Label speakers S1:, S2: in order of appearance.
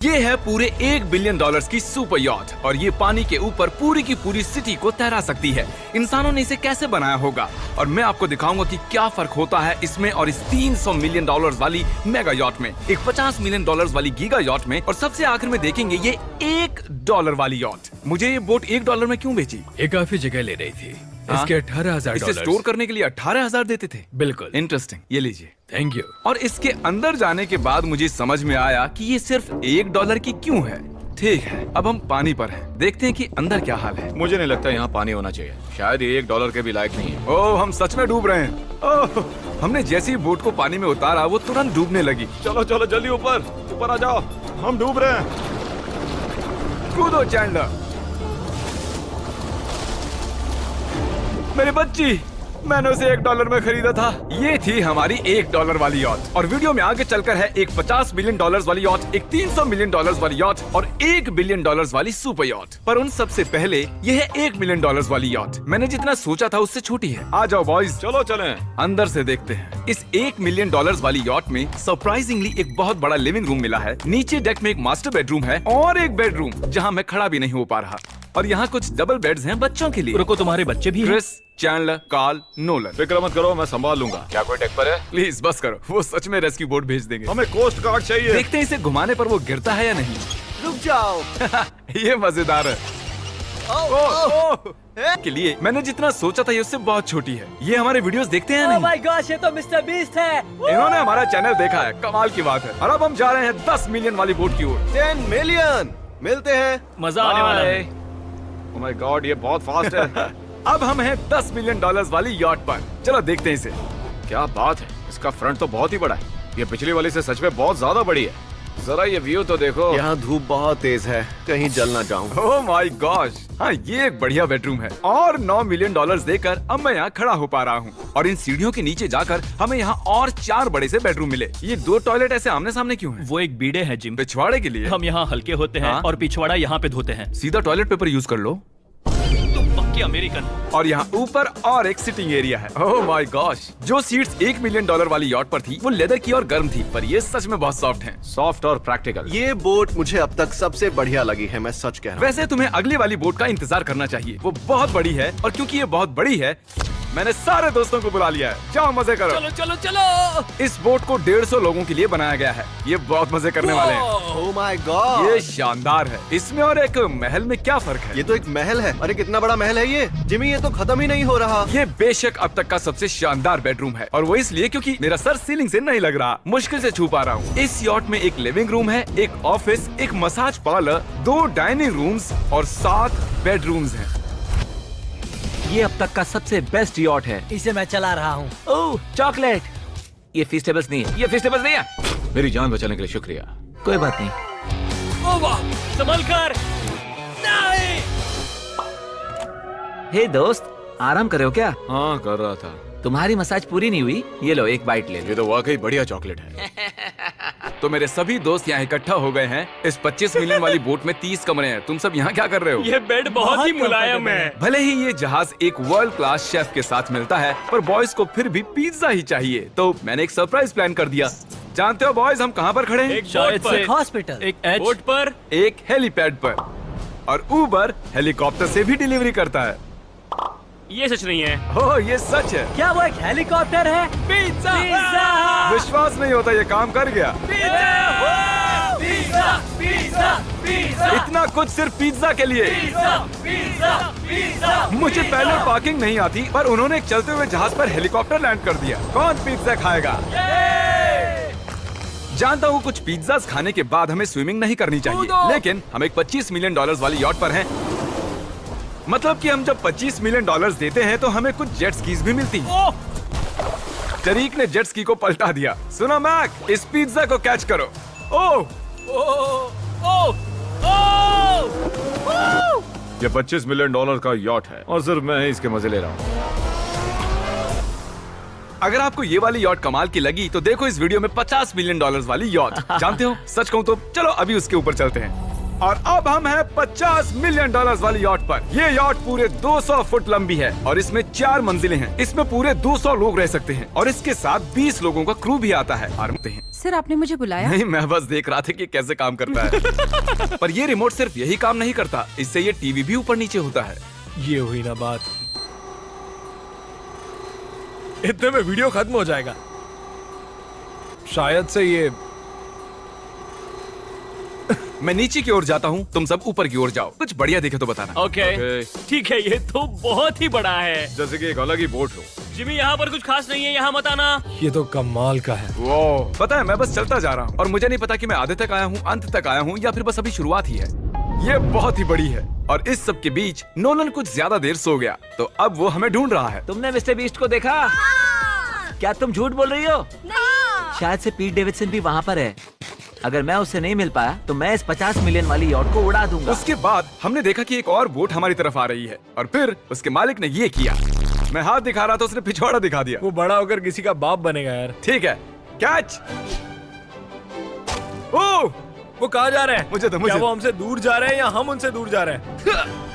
S1: ये है पूरे $1 बिलियन की सुपर यॉट और ये पानी के ऊपर पूरी की पूरी सिटी को तैरा सकती है। इंसानों ने इसे कैसे बनाया होगा और मैं आपको दिखाऊंगा कि क्या फर्क होता है इसमें और इस $300 मिलियन वाली मेगा यॉट में, एक $50 मिलियन वाली गीगा यॉट में, और सबसे आखिर में देखेंगे ये $1 वाली यॉट। मुझे ये बोट $1 में क्यों बेची?
S2: ये काफी जगह ले रही थी। इसके $18,000।
S1: इसे स्टोर करने के लिए 18,000 देते थे।
S2: बिल्कुल।
S1: इंटरेस्टिंग, ये लीजिए।
S2: Thank you.
S1: और इसके अंदर जाने के बाद मुझे समझ में आया कि ये सिर्फ $1 की क्यों है। ठीक है, अब हम पानी पर हैं। देखते हैं कि अंदर क्या हाल है।
S3: मुझे नहीं लगता यहाँ पानी होना चाहिए। शायद ये $1 के भी लायक नहीं है।
S1: ओह, हम सच में डूब रहे हैं। ओह, हमने जैसे ही बोट को पानी में उतारा वो तुरंत डूबने लगी।
S3: चलो चलो जल्दी ऊपर ऊपर आ जाओ, हम डूब रहे हैं।
S1: कूदो चैंडलर। मेरी बच्ची, मैंने उसे $1 में खरीदा था। ये थी हमारी $1 वाली यॉट और वीडियो में आगे चलकर है एक $50 मिलियन वाली यॉट, एक $300 मिलियन वाली यॉट और $1 बिलियन वाली सुपर यॉट। पर उन सबसे पहले ये है $1 मिलियन वाली यॉट। मैंने जितना सोचा था उससे छोटी है। आ जाओ बॉयज,
S3: चलो चलें।
S1: अंदर से देखते हैं। इस $1 मिलियन वाली यॉट में सरप्राइजिंगली एक बहुत बड़ा लिविंग रूम मिला है। नीचे डेक में एक मास्टर बेडरूम है और एक बेडरूम जहाँ मैं खड़ा भी नहीं हो पा रहा। और यहाँ कुछ डबल बेड्स हैं बच्चों के लिए।
S2: रुको, तुम्हारे बच्चे भी हैं?
S1: Chris, Chandler, Carl, Nolan.
S3: फिक्र मत करो, मैं संभाल लूंगा। क्या कोई डेक पर है?
S1: प्लीज बस करो, वो सच में रेस्क्यू बोट भेज देंगे।
S3: हमें कोस्ट गार्ड चाहिए।
S1: देखते हैं इसे घुमाने पर वो गिरता है या नहीं।
S4: रुक जाओ।
S1: ये मजेदार है। ओह, के लिए मैंने जितना सोचा था ये उससे बहुत छोटी है। ये हमारे वीडियोस देखते हैं या
S4: ओह
S1: नहीं?
S4: माय गॉश, ये तो मिस्टर बीस्ट है।
S1: इन्होंने हमारा चैनल देखा है, कमाल की बात है। और अब हम जा रहे हैं 10 मिलियन वाली बोट की ओर।
S4: 10 मिलियन मिलते हैं।
S2: मजा आने वाला है।
S3: ओह माय गॉड, ये बहुत फास्ट है।
S1: अब हम हैं $10 मिलियन वाली यॉट पर। चलो देखते हैं इसे।
S3: क्या बात है, इसका फ्रंट तो बहुत ही बड़ा है। ये पिछली वाली से सच में बहुत ज्यादा बड़ी है। जरा ये व्यू तो देखो।
S4: यहाँ धूप बहुत तेज है, कहीं जल ना जाऊं।
S1: ओह माय गॉश, हाँ ये एक बढ़िया बेडरूम है। और $9 मिलियन देकर अब मैं यहाँ खड़ा हो पा रहा हूँ। और इन सीढ़ियों के नीचे जाकर हमें यहाँ और 4 बड़े से बेडरूम मिले। ये 2 टॉयलेट ऐसे आमने सामने क्यों हैं?
S2: वो एक बीड़े है जिम।
S1: पिछवाड़े के लिए।
S2: हम यहाँ हल्के होते हैं
S1: हाँ?
S2: और पिछवाड़ा यहाँ पे धोते हैं।
S1: सीधा टॉयलेट पेपर यूज कर लो।
S2: तुम पक्के अमेरिकन।
S1: और यहाँ ऊपर और एक सिटिंग एरिया है। ओह माय गॉश, जो सीट्स $1 मिलियन वाली यॉट पर थी वो लेदर की और गर्म थी, पर ये सच में बहुत सॉफ्ट हैं।
S3: सॉफ्ट और प्रैक्टिकल।
S4: ये बोट मुझे अब तक सबसे बढ़िया लगी है, मैं सच कह रहा हूँ।
S1: वैसे तुम्हें अगली वाली बोट का इंतजार करना चाहिए, वो बहुत बड़ी है। और क्योंकि ये बहुत बड़ी है मैंने सारे दोस्तों को बुला लिया है। जाओ मजे करो।
S2: चलो चलो चलो।
S1: इस बोट को 150 लोगों के लिए बनाया गया है। ये बहुत मजे करने वाले हैं।
S4: ओह माय गॉड,
S1: ये शानदार है। इसमें और एक महल में क्या फर्क है?
S4: ये तो एक महल है। अरे कितना बड़ा महल है ये जिमी, ये तो खत्म ही नहीं हो रहा।
S1: ये बेशक अब तक का सबसे शानदार बेडरूम है और वो इसलिए क्योंकि मेरा सर सीलिंग से नहीं लग रहा, मुश्किल से छू पा रहा हूँ। इस यॉट में एक लिविंग रूम है, एक ऑफिस, एक मसाज पार्लर, 2 डाइनिंग रूम्स और 7 बेडरूम्स हैं।
S5: ये अब तक का सबसे बेस्ट यॉट है।
S6: इसे मैं चला रहा हूँ।
S5: ओह, चॉकलेट। ये फीस्टेबल्स नहीं है, ये फीस्टेबल्स नहीं है।
S3: मेरी जान बचाने के लिए शुक्रिया।
S5: कोई बात नहीं।
S2: ओ वाह, संभल कर। नहीं।
S5: हे दोस्त, आराम कर रहे हो क्या?
S3: हाँ कर रहा था।
S5: तुम्हारी मसाज पूरी नहीं हुई, ये लो एक बाइट ले लो।
S3: ये तो वाकई बढ़िया चॉकलेट है।
S1: तो मेरे सभी दोस्त यहाँ इकट्ठा हो गए हैं। इस 25 मिलियन वाली बोट में 30 कमरे हैं। तुम सब यहाँ क्या कर रहे हो?
S2: ये बेड बहुत ही मुलायम है।
S1: भले ही ये जहाज एक वर्ल्ड क्लास शेफ के साथ मिलता है, पर बॉयज को फिर भी पिज्जा ही चाहिए। तो मैंने एक सरप्राइज प्लान कर दिया। जानते हो बॉयज, हम कहाँ पर खड़े हैं?
S2: एक शायद से
S6: हॉस्पिटल,
S2: एक बोट पर,
S1: एक हेलीपैड पर। और उबर हेलीकॉप्टर से भी डिलीवरी करता है।
S2: ये सच नहीं है।
S1: ओह, ये सच है।
S6: क्या वो एक हेलीकॉप्टर है?
S2: पिज्जा।
S1: विश्वास नहीं होता, ये काम कर गया।
S2: Pizza, pizza, pizza.
S1: इतना कुछ सिर्फ पिज्जा के लिए। मुझे पहले पार्किंग नहीं आती, पर उन्होंने एक चलते हुए जहाज पर हेलीकॉप्टर लैंड कर दिया। कौन पिज्जा खाएगा? जानता हूँ कुछ पिज्जास खाने के बाद हमें स्विमिंग नहीं करनी चाहिए, लेकिन हम एक $25 मिलियन वाली यॉट पर हैं। मतलब कि हम जब $25 मिलियन देते हैं तो हमें कुछ जेट स्कीज भी मिलती हैं। तरीक ने जेट स्की को पलटा दिया। सुनो मैक, इस पिज्जा को कैच करो। ओह,
S3: ये $25 मिलियन का यॉट है और सिर्फ मैं ही इसके मजे ले रहा हूँ।
S1: अगर आपको ये वाली यॉट कमाल की लगी तो देखो इस वीडियो में $50 मिलियन वाली यॉट। जानते हो, सच कहूँ तो चलो अभी उसके ऊपर चलते हैं। और अब हम हैं 50 मिलियन डॉलर्स वाली यॉट पर। ये यॉट पूरे 200 फुट लंबी है और इसमें 4 मंजिलें हैं। इसमें पूरे 200 लोग रह सकते हैं और इसके साथ 20 लोगों का क्रू भी आता है।
S7: सर आपने मुझे बुलाया?
S1: नहीं, मैं बस देख रहा था कि कैसे काम करता है। पर ये रिमोट सिर्फ यही काम नहीं करता, इससे ये टीवी भी ऊपर नीचे होता है।
S8: ये हुई ना बात, इतने में वीडियो खत्म हो जाएगा। शायद से ये
S1: मैं नीचे की ओर जाता हूँ, तुम सब ऊपर की ओर जाओ। कुछ बढ़िया दिखे तो बताना।
S2: ओके ठीक है, ये तो बहुत ही बड़ा है।
S3: जैसे कि एक अलग ही बोट हो।
S2: जिमी यहाँ पर कुछ खास नहीं है, यहाँ मत आना।
S8: ये तो कमाल का है।
S1: वो पता है, मैं बस चलता जा रहा हूँ और मुझे नहीं पता कि मैं आधे तक आया हूँ, अंत तक आया हूँ या फिर बस अभी शुरुआत ही है। ये बहुत ही बड़ी है और इस सब के बीच नोलन कुछ ज्यादा देर सो गया, तो अब वो हमें ढूंढ रहा है।
S5: तुमने मिस्टर बीस्ट को देखा? क्या तुम झूठ बोल रही हो? शायद से पीट डेविडसन भी वहाँ पर है। अगर मैं उससे नहीं मिल पाया तो मैं इस 50 मिलियन वाली यॉट को उड़ा दूंगा।
S1: उसके बाद हमने देखा कि एक और बोट हमारी तरफ आ रही है और फिर उसके मालिक ने ये किया। मैं हाथ दिखा रहा था, उसने पिछवाड़ा दिखा दिया।
S8: वो बड़ा होकर किसी का बाप बनेगा यार।
S1: ठीक है, कैच। ओह,
S8: वो कहाँ जा रहे हैं?
S1: मुझे
S8: क्या वो हमसे दूर जा रहे हैं या हम उनसे दूर जा रहे हैं?